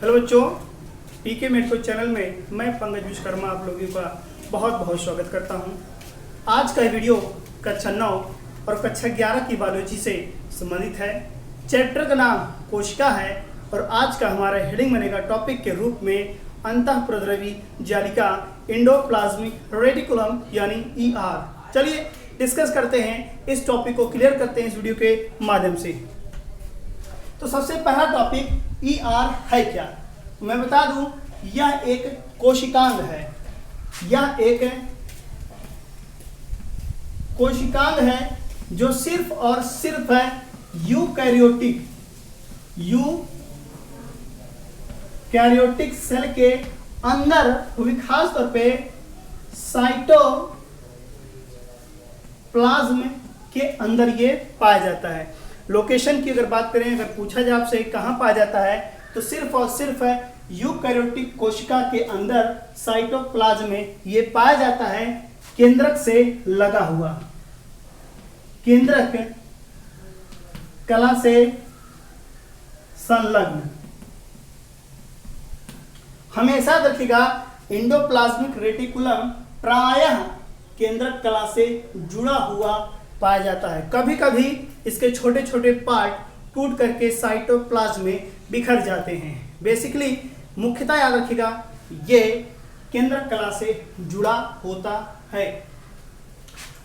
Hello बच्चों, पीके medical channel में मैं पंकज विश्वकर्मा आप लोगों का बहुत बहुत स्वागत करता हूं। आज का वीडियो कक्षा 9 और कक्षा 11 की बायोलॉजी से संबंधित है। चैप्टर का नाम कोशिका है और आज का हमारा हेडिंग बनेगा टॉपिक के रूप में अंतःप्रद्रवी जालिका एंडोप्लाज्मिक रेटिकुलम यानी ER। चलिए डिस्कस करते हैं, इस टॉपिक को क्लियर करते हैं इस वीडियो के माध्यम से। तो सबसे पहला टॉपिक ER है क्या? मैं बता दूं, यह एक कोशिकांग है। यह एक कोशिकांग है जो सिर्फ और सिर्फ है यूकैरियोटिक सेल के अंदर, खास तौर पे साइटोप्लाज्म के अंदर ये पाया जाता है। लोकेशन की अगर बात करें, अगर पूछा जाए आपसे कहाँ पाया जाता है, तो सिर्फ और सिर्फ है यूकैरियोटिक कोशिका के अंदर साइटोप्लाज्म में ये पाया जाता है, केंद्रक से लगा हुआ, केंद्रक कला से संलग्न। हमेशा रखिएगा एंडोप्लाज्मिक रेटिकुलम प्रायः केंद्रक कला से जुड़ा हुआ पाया जाता है। कभी कभी इसके छोटे छोटे पार्ट टूट करके साइटोप्लाज्म में बिखर जाते हैं। बेसिकली मुख्यतः याद रखिएगा ये केंद्रक कला से जुड़ा होता है।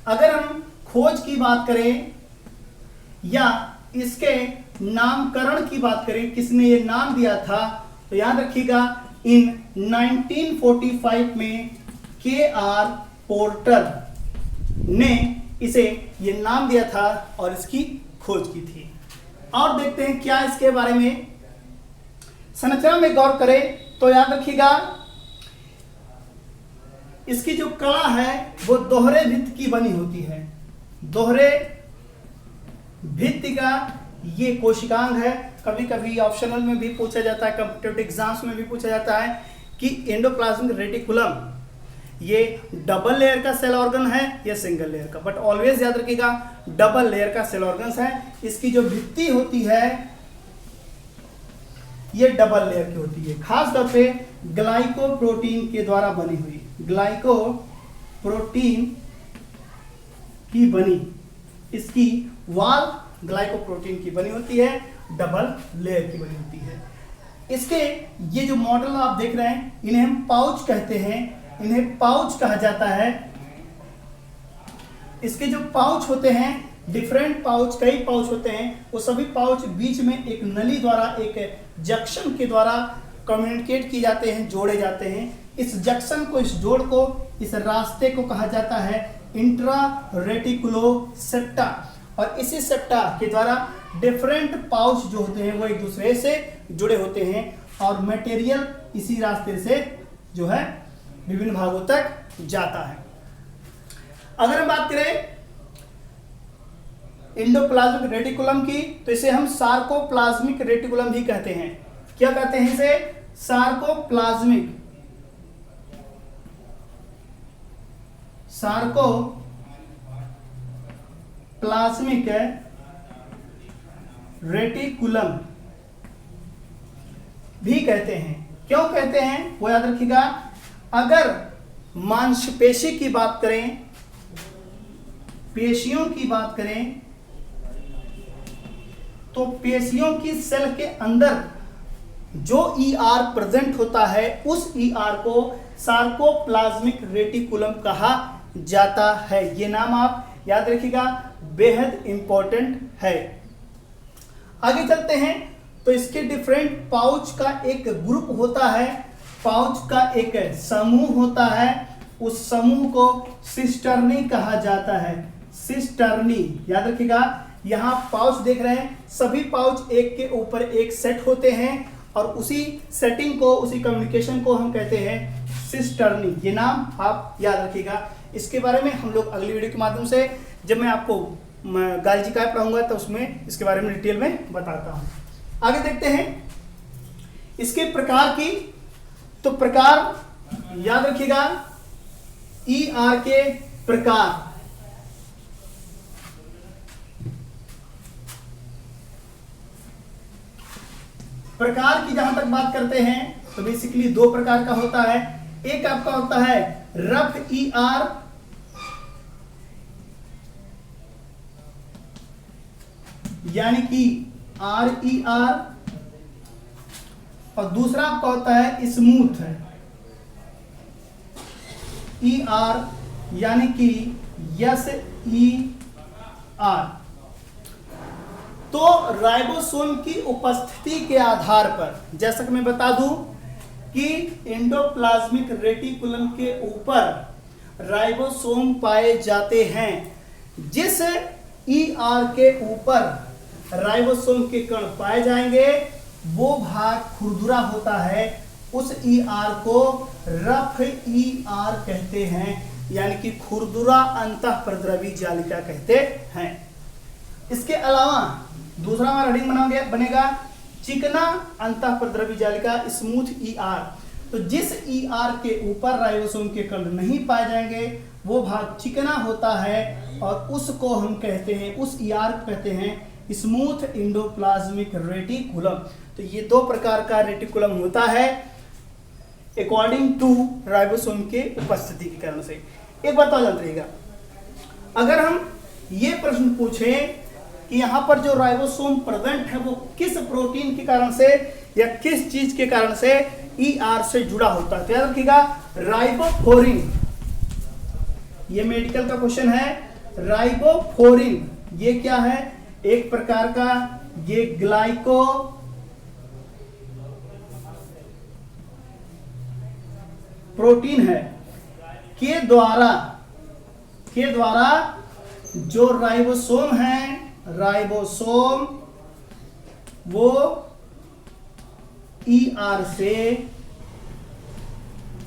अगर हम खोज की बात करें या इसके नामकरण की बात करें, किसने ये नाम दिया था, तो याद रखिएगा इन 1945 में KR पोर्टर ने इसे ये नाम दिया था और इसकी खोज की थी। और देखते हैं क्या इसके बारे में। संरचना में गौर करें तो याद रखिएगा इसकी जो कला है वो दोहरे भित्ति की बनी होती है। दोहरे भित्ति का ये कोशिकांग है। कभी कभी ऑप्शनल में भी पूछा जाता है, कॉम्पिटिटिव एग्जाम्स में भी पूछा जाता है कि एंडोप्लाज्मिक रेटिकुलम ये डबल लेयर का सेल ऑर्गन है या सिंगल लेयर का, बट ऑलवेज याद रखिएगा डबल लेयर का सेल ऑर्गन है। इसकी जो भित्ति होती है ये डबल लेयर की होती है, खास तौर पे ग्लाइकोप्रोटीन के द्वारा बनी हुई, ग्लाइकोप्रोटीन की बनी, इसकी वॉल ग्लाइकोप्रोटीन की बनी होती है, डबल लेयर की बनी होती है। इसके ये जो मॉडल आप देख रहे हैं इन्हें हम पाउच कहते हैं, इन्हें पाउच कहा जाता है। इसके जो पाउच होते हैं, डिफरेंट पाउच, कई पाउच होते हैं, वो सभी पाउच बीच में एक नली द्वारा, एक जंक्शन के द्वारा कम्युनिकेट किए जाते हैं, जोड़े जाते हैं। इस जंक्शन को, इस जोड़ को, इस रास्ते को कहा जाता है इंट्रा रेटिकुलोसेप्टा। और इसी सेप्टा के द्वारा डिफरेंट पाउच जो होते हैं वो एक दूसरे से जुड़े होते हैं और मटेरियल इसी रास्ते से जो है विभिन्न भागों तक जाता है। अगर हम बात करें एंडोप्लाज्मिक रेटिकुलम की, तो इसे हम सार्कोप्लाज्मिक रेटिकुलम भी कहते हैं। क्या कहते हैं इसे? सार्कोप्लाज्मिक रेटिकुलम भी कहते हैं। क्यों कहते हैं वो याद रखिएगा। अगर मांसपेशी की बात करें, पेशियों की बात करें, तो पेशियों की सेल के अंदर जो ER प्रेजेंट होता है उस ER को सार्कोप्लाज्मिक रेटिकुलम कहा जाता है। ये नाम आप याद रखिएगा, बेहद इंपॉर्टेंट है। आगे चलते हैं तो इसके डिफरेंट पाउच का एक ग्रुप होता है, पाउच का एक समूह होता है, उस समूह को सिस्टर्नी कहा जाता है। सिस्टर्नी याद रखिएगा। यहाँ पाउच देख रहे हैं, सभी पाउच एक के ऊपर एक सेट होते हैं और उसी सेटिंग को, उसी कम्युनिकेशन को हम कहते हैं सिस्टर्नी। ये नाम आप याद रखिएगा। इसके बारे में हम लोग अगली वीडियो के माध्यम से, जब मैं आपको गालजिकाय पढ़ाऊंगा तो उसमें इसके बारे में डिटेल में बताता हूँ। आगे देखते हैं इसके प्रकार की। तो प्रकार याद रखिएगा, ER के प्रकार। प्रकार की जहां तक बात करते हैं तो बेसिकली दो प्रकार का होता है। एक आपका होता है रफ ER, यानी कि RER, और दूसरा आपका होता है स्मूथ ER, यानी कि SER। तो राइबोसोम की उपस्थिति के आधार पर, जैसा कि मैं बता दूं कि एंडोप्लाज्मिक रेटिकुलम के ऊपर राइबोसोम पाए जाते हैं। जिस ER के ऊपर राइबोसोम के कण पाए जाएंगे वो भाग खुरदुरा होता है, उस ER को रफ ER कहते हैं, यानी कि खुरदुरा अंतःप्रद्रवी जालिका कहते हैं। इसके अलावा दूसरा हमारा हेडिंग बनेगा चिकना अंतःप्रद्रवी जालिका, स्मूथ ER। तो जिस ER के ऊपर राइबोसोम के कण नहीं पाए जाएंगे वो भाग चिकना होता है और उसको हम कहते हैं, उस ER को कहते हैं स्मूथ एंडोप्लाज्मिक रेटिकुलम। तो ये दो प्रकार का रेटिकुलम होता है अकॉर्डिंग टू राइबोसोम के उपस्थिति के कारण से। एक बात और जानते रहिएगा, अगर हम ये प्रश्न पूछें कि यहाँ पर जो राइबोसोम प्रेजेंट है वो किस प्रोटीन के कारण से या किस चीज के कारण से ER से जुड़ा होता है, तो याद रखिएगा राइबोफ्लोरिन। ये मेडिकल का क्वेश्चन है। राइबोफ्लोरिन ये क्या है? एक प्रकार का ये ग्लाइको प्रोटीन है के द्वारा जो राइबोसोम है, राइबोसोम वो ER से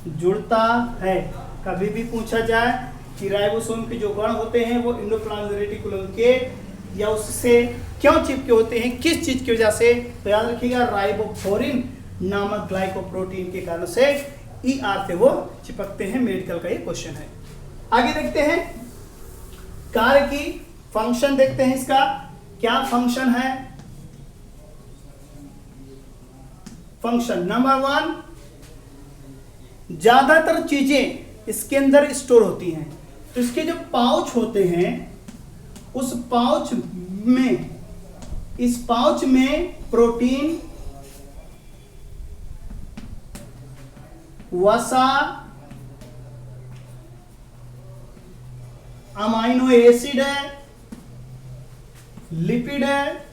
जुड़ता है। कभी भी पूछा जाए कि राइबोसोम के जो कण होते हैं वो एंडोप्लाज्मिक रेटिकुलम के या उससे क्यों चिपके होते हैं, किस चीज की वजह से, तो याद रखिएगा राइबोफ्लोरिन नामक ग्लाइकोप्रोटीन के कारण से ER से वो चिपकते हैं। मेडिकल का ये क्वेश्चन है। आगे देखते हैं कार्य की फंक्शन, देखते हैं इसका क्या फंक्शन है। फंक्शन नंबर 1, ज्यादातर चीजें इसके अंदर स्टोर होती हैं। तो इसके जो पाउच होते हैं उस पाउच में, इस पाउच में प्रोटीन, वसा, अमाइनो एसिड है, लिपिड है,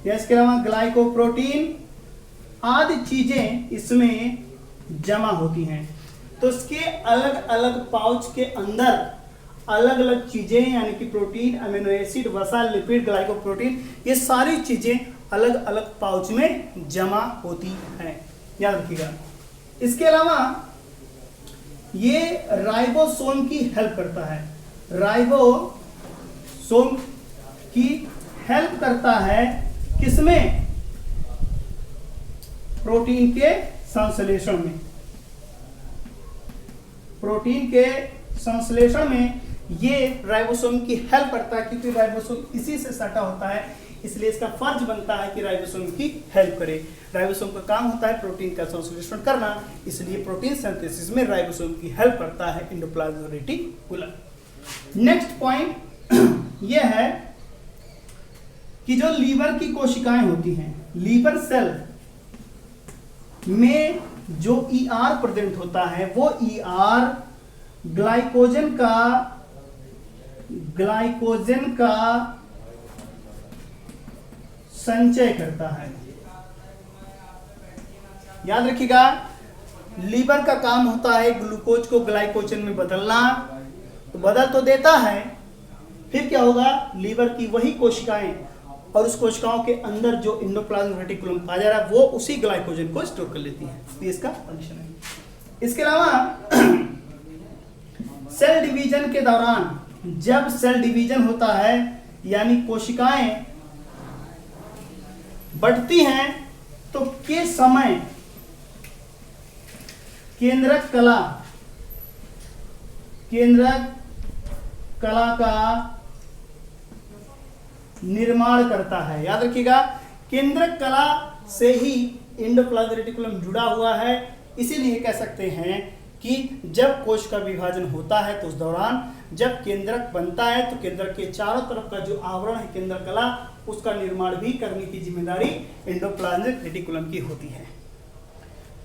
या इसके अलावा ग्लाइकोप्रोटीन आदि चीजें इसमें जमा होती हैं। तो इसके अलग अलग पाउच के अंदर अलग अलग चीजें यानी कि प्रोटीन, अमीनो एसिड, वसा, लिपिड, ग्लाइकोप्रोटीन, ये सारी चीजें अलग अलग पाउच में जमा होती हैं, याद रखिएगा। इसके अलावा ये राइबोसोम की हेल्प करता है, राइबोसोम की हेल्प करता है किसमें? प्रोटीन के संश्लेषण में। प्रोटीन के संश्लेषण में ये राइबोसोम की हेल्प करता है, क्योंकि राइबोसोम इसी से सटा होता है, इसलिए इसका फर्ज बनता है कि राइबोसोम की हेल्प करे। राइबोसोम का काम होता है प्रोटीन का संश्लेषण करना, इसलिए प्रोटीन सिंथेसिस में राइबोसोम की हेल्प करता है एंडोप्लाज्मिक रेटिकुलम। नेक्स्ट पॉइंट यह है कि जो लीवर की कोशिकाएं होती हैं, लीवर सेल में जो ER प्रेजेंट होता है वो ER ग्लाइकोजन का संचय करता है। याद रखिएगा, लीवर का काम होता है ग्लूकोज को ग्लाइकोजन में बदलना, तो बदल तो देता है, फिर क्या होगा, लीवर की वही कोशिकाएं और उस कोशिकाओं के अंदर जो एंडोप्लाज्मिक रेटिकुलम पाया जा रहा है वो उसी ग्लाइकोजन को स्टोर कर लेती है। तो इसका फंक्शन है। इसके अलावा सेल डिवीजन के दौरान, जब सेल डिवीजन होता है यानी कोशिकाएं बढ़ती हैं, तो के समय केंद्रक कला का निर्माण करता है। याद रखिएगा, केंद्रक कला से ही एंडोप्लाज्मिक रेटिकुलम जुड़ा हुआ है। इसीलिए कह सकते हैं कि जब कोश का विभाजन होता है तो उस दौरान जब केंद्रक बनता है तो केंद्रक के चारों तरफ का जो आवरण है केंद्रक कला, उसका निर्माण भी करने की जिम्मेदारी एंडोप्लाज्मिक रेटिकुलम की होती है।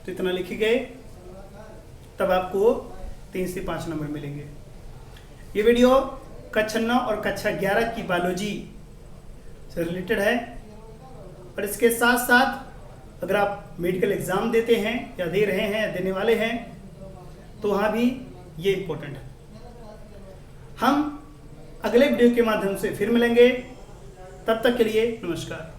तो इतना लिखे गए, तब आपको 3 से 5 नंबर मिलेंगे। ये वीडियो कक्षा 9 और कक्षा 11 की बायोलॉजी से रिलेटेड है, और इसके साथ साथ अगर आप मेडिकल एग्जाम देते हैं या दे रहे हैं या देने वाले हैं तो वहाँ भी ये इम्पोर्टेंट है। हम अगले वीडियो के माध्यम से फिर मिलेंगे, तब तक के लिए नमस्कार।